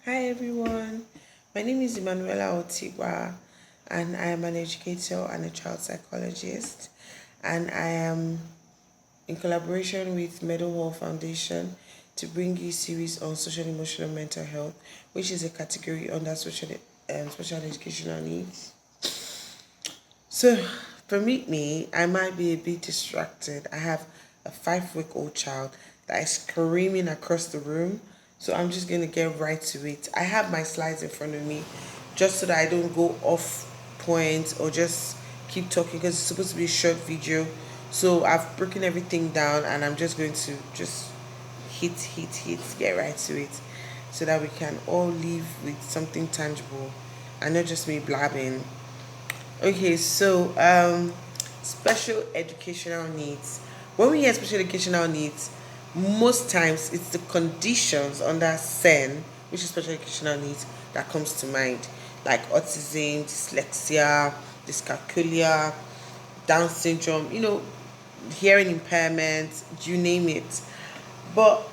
Hi everyone, my name is Emanuela Otigwa and I am an educator and a child psychologist, and I am in collaboration with Meadow Hall Foundation to bring you a series on social emotional mental health, which is a category under special educational needs. So for me, I might be a bit distracted. I have a 5-week-old child that is screaming across the room. So I'm just gonna get right to it. I have my slides in front of me just so that I don't go off point or just keep talking because it's supposed to be a short video. So I've broken everything down and I'm just going to just hit, get right to it so that we can all leave with something tangible and not just me blabbing. Okay, so special educational needs. When we hear special educational needs, most times it's the conditions under SEN, which is special educational needs, that comes to mind, like autism, dyslexia, dyscalculia, Down syndrome, hearing impairment, you name it. But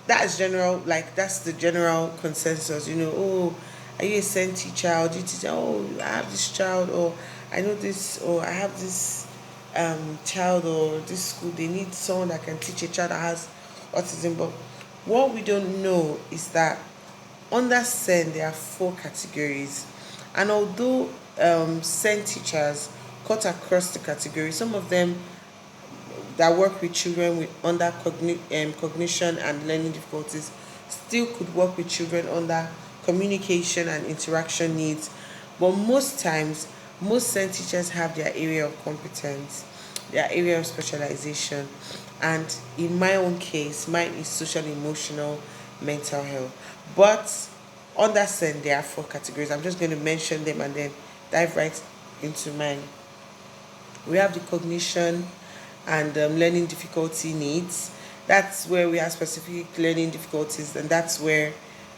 that's general, like that's the general consensus, oh, are you a senti child, you teach, oh, I have this child, or I know this, or I have this child, or this school they need someone that can teach a child that has autism. But what we don't know is that under SEN there are 4 categories, and although SEN teachers cut across the categories, some of them that work with children with under cognition and learning difficulties still could work with children under communication and interaction needs. But most times, most SEN teachers have their area of competence, their area of specialization. And in my own case, mine is social emotional mental health. But under SEN, there are 4 categories. I'm just going to mention them and then dive right into mine. We have the cognition and learning difficulty needs. That's where we have specific learning difficulties, and that's where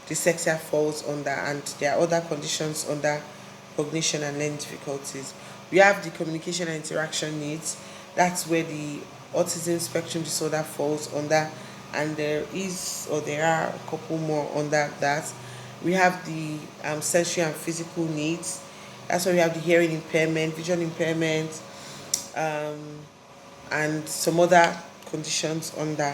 dyslexia falls under, and there are other conditions under cognition and learning difficulties. We have the communication and interaction needs. That's where the autism spectrum disorder falls under, and there are a couple more under that. We have the sensory and physical needs. That's where we have the hearing impairment, vision impairment, um, and some other conditions under.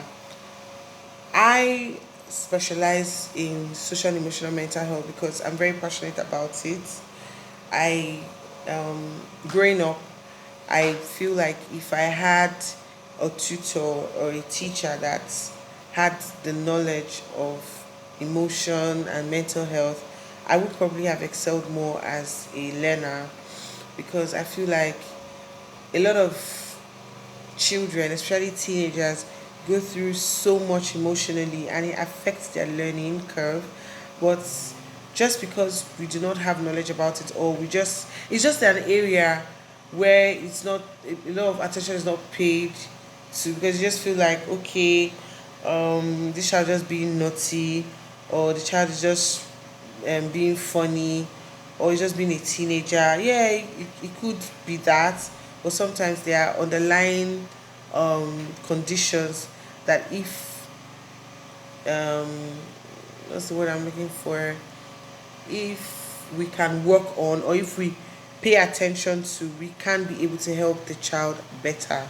I specialize in social and emotional mental health because I'm very passionate about it. I, growing up, I feel like if I had a tutor or a teacher that had the knowledge of emotion and mental health, I would probably have excelled more as a learner, because I feel like a lot of children, especially teenagers, go through so much emotionally and it affects their learning curve. But just because we do not have knowledge about it, or it's just an area where it's not, a lot of attention is not paid to, because you just feel like, okay, this child just being naughty, or the child is just being funny, or he's just being a teenager. Yeah, it could be that, but sometimes there are underlying conditions that if um, what's the word I'm looking for? If we can work on, or if we pay attention to, we can be able to help the child better.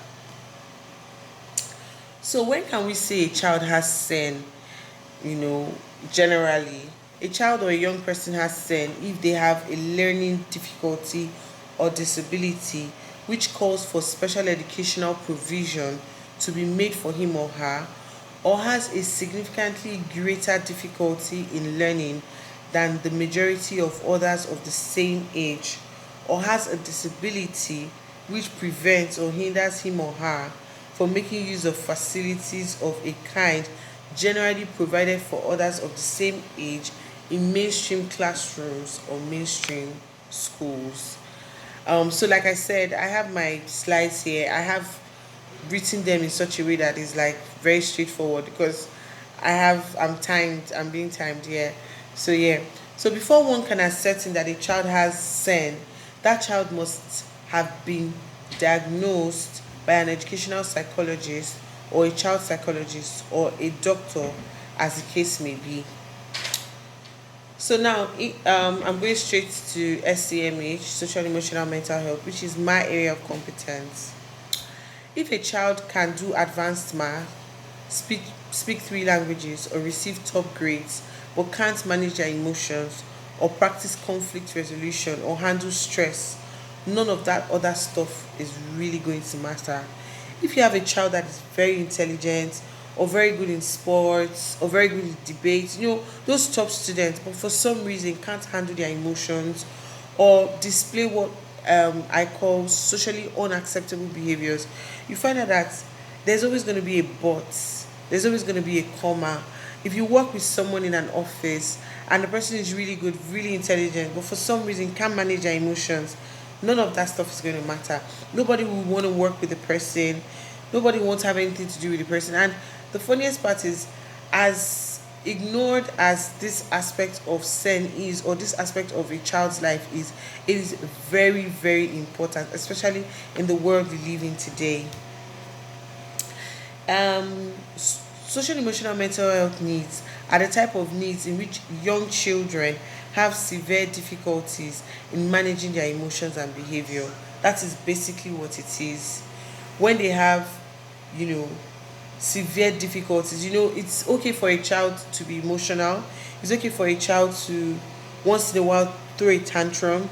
So when can we say a child has SEN? you know Generally, a child or a young person has SEN if they have a learning difficulty or disability which calls for special educational provision to be made for him or her, or has a significantly greater difficulty in learning than the majority of others of the same age, or has a disability which prevents or hinders him or her from making use of facilities of a kind generally provided for others of the same age in mainstream classrooms or mainstream schools. So like I said, I have my slides here. I have written them in such a way that is like very straightforward, because I'm being timed here. So yeah. So before one can ascertain that a child has SEN, that child must have been diagnosed by an educational psychologist or a child psychologist or a doctor, as the case may be. So now I'm going straight to SCMH, social emotional mental health, which is my area of competence. If a child can do advanced math, speak speak three languages, or receive top grades, but can't manage their emotions or practice conflict resolution or handle stress, none of that other stuff is really going to matter. If you have a child that is very intelligent or very good in sports or very good in debate, those top students, but for some reason can't handle their emotions or display what I call socially unacceptable behaviors, you find out that there's always going to be a but, there's always going to be a comma. If you work with someone in an office and the person is really good, really intelligent, but for some reason can't manage their emotions, none of that stuff is going to matter. Nobody will want to work with the person. Nobody wants to have anything to do with the person. And the funniest part is, as ignored as this aspect of sen is, or this aspect of a child's life is, it is very, very important, especially in the world we live in today. Social emotional mental health needs are the type of needs in which young children have severe difficulties in managing their emotions and behavior. That is basically what it is. When they have, you know, severe difficulties, it's okay for a child to be emotional. It's okay for a child to once in a while throw a tantrum.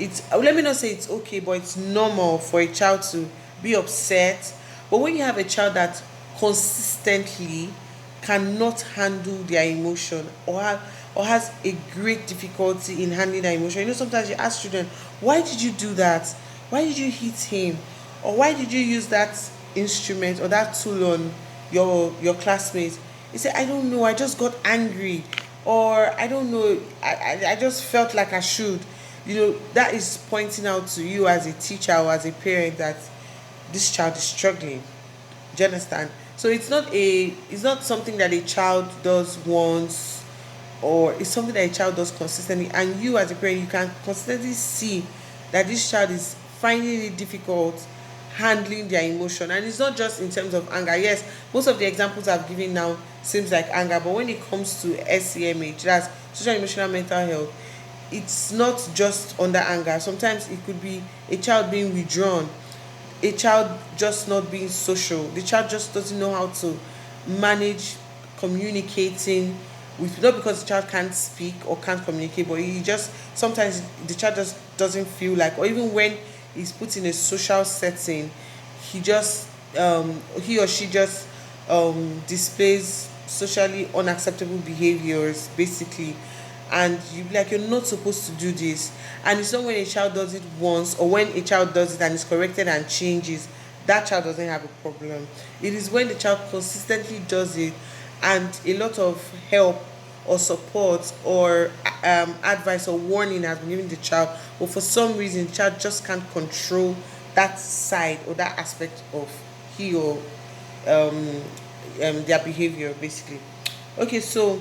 Let me not say it's okay, but it's normal for a child to be upset. But when you have a child that consistently cannot handle their emotion, or has a great difficulty in handling their emotion, sometimes you ask children, why did you do that? Why did you hit him? Or why did you use that instrument or that tool on your classmates? They say, I don't know, I just got angry, or I don't know, I just felt like I should. That is pointing out to you as a teacher or as a parent that this child is struggling. Do you understand? So it's not something that a child does once, or it's something that a child does consistently, and you as a parent, you can consistently see that this child is finding it difficult handling their emotion. And it's not just in terms of anger. Yes, most of the examples I've given now seems like anger, but when it comes to SCMH, that's social emotional mental health, it's not just under anger. Sometimes it could be a child being withdrawn, a child just not being social, the child just doesn't know how to manage communicating with, not because the child can't speak or can't communicate, but he just sometimes the child just doesn't feel like, or even when he's put in a social setting, he or she just displays socially unacceptable behaviors basically. And you be like, you're not supposed to do this. And it's not when a child does it once, or when a child does it and is corrected and changes, that child doesn't have a problem. It is when the child consistently does it and a lot of help or support or advice or warning has been given the child, but for some reason the child just can't control that side or that aspect of he or their behavior basically. Okay, so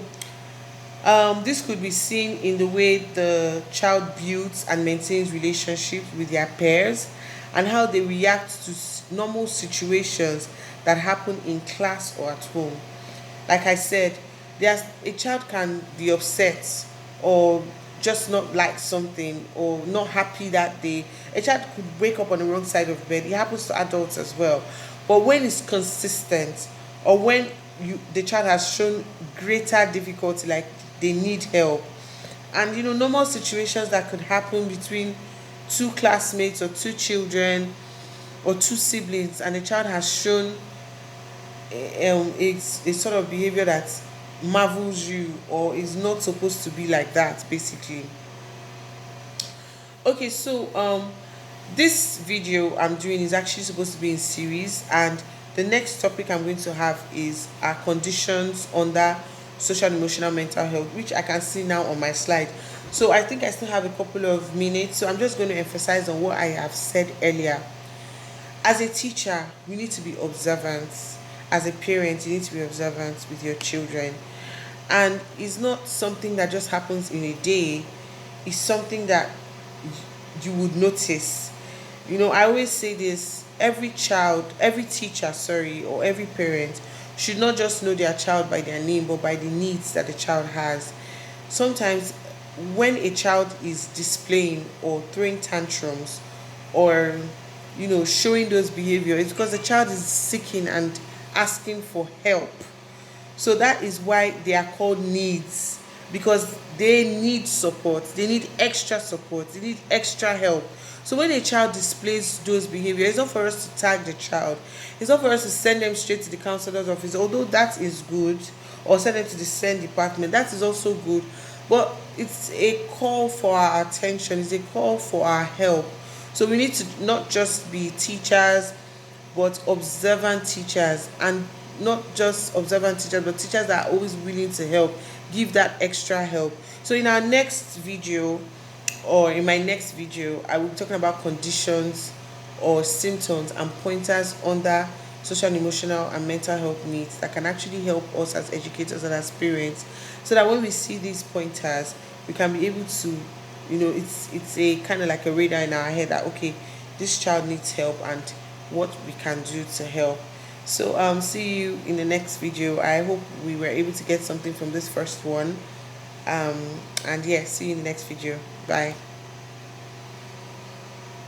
this could be seen in the way the child builds and maintains relationships with their peers, and how they react to normal situations that happen in class or at home. Like I said, a child can be upset or just not like something or not happy that day. A child could wake up on the wrong side of bed. It happens to adults as well. But when it's consistent, or when the child has shown greater difficulty, like they need help, and normal situations that could happen between two classmates or two children or two siblings, and the child has shown a sort of behavior that marvels you or is not supposed to be like that basically. Okay, so this video I'm doing is actually supposed to be in series, and the next topic I'm going to have is conditions under social and emotional mental health, which I can see now on my slide. So I think I still have a couple of minutes, so I'm just going to emphasize on what I have said earlier. As a teacher, you need to be observant. As a parent, you need to be observant with your children. And it's not something that just happens in a day, it's something that you would notice. I always say this: every teacher, sorry, or every parent should not just know their child by their name, but by the needs that the child has. sometimes when a child is displaying or throwing tantrums, or showing those behavior, it's because the child is seeking and asking for help. So that is why they are called needs, because they need support, they need extra support, they need extra help. So when a child displays those behaviors, it's not for us to tag the child, it's not for us to send them straight to the counselor's office, although that is good, or send them to the SEND department, that is also good. But it's a call for our attention, it's a call for our help. So we need to not just be teachers, but observant teachers, and not just observant teachers, but teachers that are always willing to help, give that extra help. So in our next video, or in my next video, I will be talking about conditions or symptoms and pointers under social, emotional, and mental health needs that can actually help us as educators and as parents, so that when we see these pointers, we can be able to, it's a kind of like a radar in our head that, okay, this child needs help and what we can do to help. So see you in the next video. I hope we were able to get something from this first one. And yeah, see you in the next video. Bye.